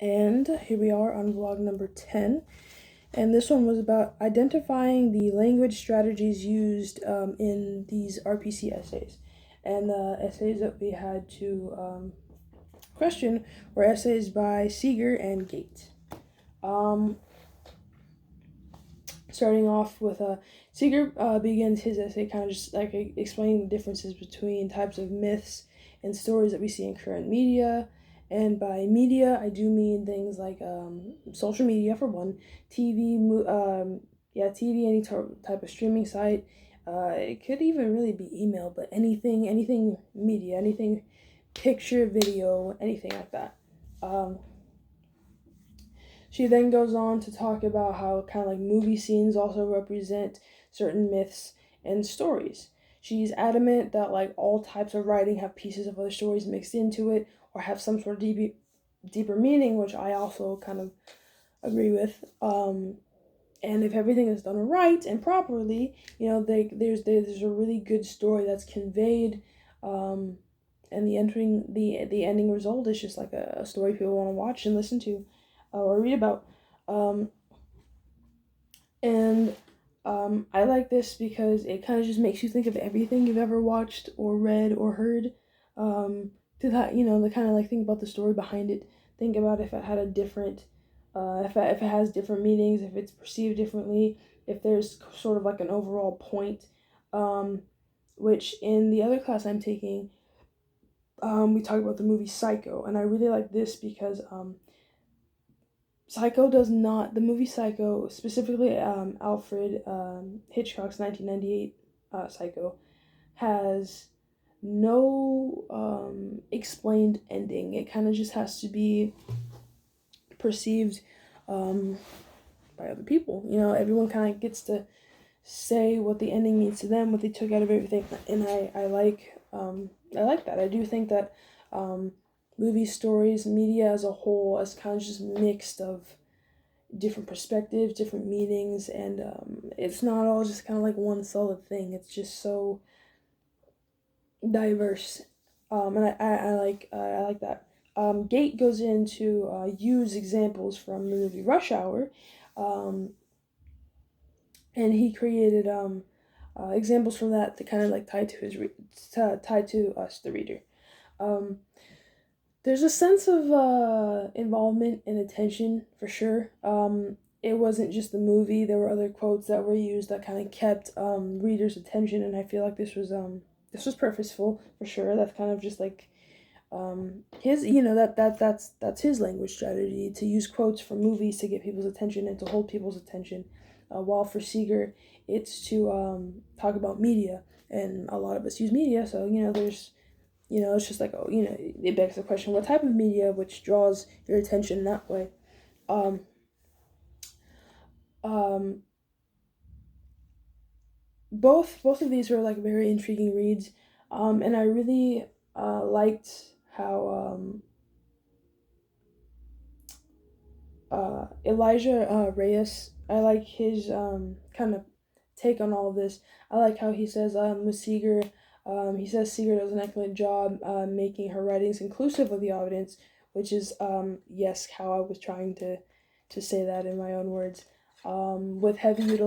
And here we are on vlog number 10. And this one was about identifying the language strategies used in these RPC essays. And the essays that we had to question were essays by Seeger and Gate. Starting off with Seeger begins his essay kind of just like explaining the differences between types of myths and stories that we see in current media. And by media, I do mean things like social media for one, TV, TV, any type of streaming site. It could even really be email, but anything media, anything picture, video, anything like that. She then goes on to talk about how kind of like movie scenes also represent certain myths and stories. She's adamant that like all types of writing have pieces of other stories mixed into it or have some sort of deeper meaning, which I also kind of agree with. And if everything is done right and properly, there's a really good story that's conveyed, and the ending result is just like a story people want to watch and listen to, or read about. I like this because it kind of just makes you think of everything you've ever watched or read or heard. To that, the kind of like think about the story behind it. Think about if it had a different, if it has different meanings, if it's perceived differently, if there's sort of like an overall point. Which in the other class I'm taking, we talk about the movie Psycho, and I really like this because the movie Psycho, specifically Alfred Hitchcock's 1998 Psycho, has no explained ending. It kind of just has to be perceived by other people. Everyone kind of gets to say what the ending means to them, what they took out of everything, and I like that. I do think that movie stories, media as a whole, is kind of just mixed of different perspectives, different meanings, and it's not all just kind of like one solid thing. It's just so diverse, and I like that. Gate goes into use examples from the movie Rush Hour, and he created examples from that to kind of like tie to us, the reader. There's a sense of involvement and attention for sure. It wasn't just the movie. There were other quotes that were used that kind of kept readers' attention, and I feel like this was purposeful for sure. That's kind of just like his, that's his language strategy, to use quotes from movies to get people's attention and to hold people's attention. While for Seeger, it's to talk about media, and a lot of us use media, so there's it's just like, it begs the question, what type of media which draws your attention that way? Um, um, both of these were like very intriguing reads, and I really liked how Elijah Reyes. I like his kind of take on all of this. I like how he says with Seeger, he says Seeger does an excellent job making her writings inclusive of the audience, which is yes, how I was trying to say that in my own words. With heavy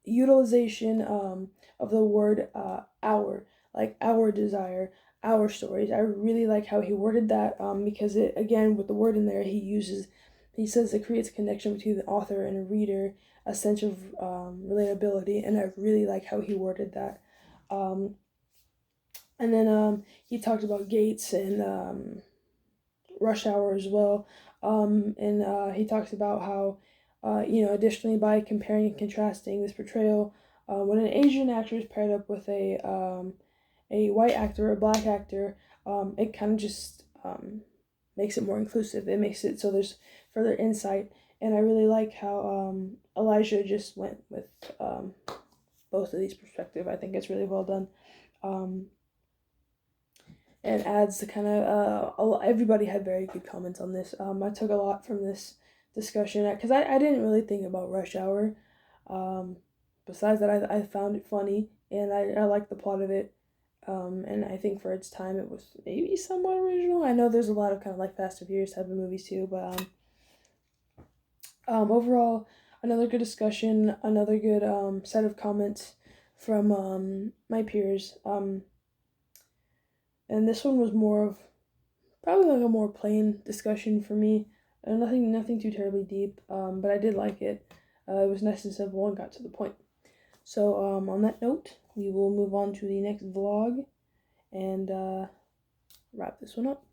utilization of the word our, like our desire, our stories. I really like how he worded that because it, again, with the word in there, he says it creates a connection between the author and a reader, a sense of relatability, and I really like how he worded that. And then he talked about Gates and Rush Hour as well. And he talks about how, additionally, by comparing and contrasting this portrayal, when an Asian actor is paired up with a white actor or a black actor, it kind of just makes it more inclusive. It makes it so there's further insight. And I really like how Elijah just went with both of these perspectives. I think it's really well done. And adds the kind of, everybody had very good comments on this. I took a lot from this discussion because I didn't really think about Rush Hour. Besides that, I found it funny and I liked the plot of it. And I think for its time, it was maybe somewhat original. I know there's a lot of kind of like Fast and Furious type of movies too, but Overall, another good discussion, another good set of comments from my peers. And this one was more of probably like a more plain discussion for me. Nothing too terribly deep. But I did like it. It was nice and simple and got to the point. So on that note, we will move on to the next vlog and wrap this one up.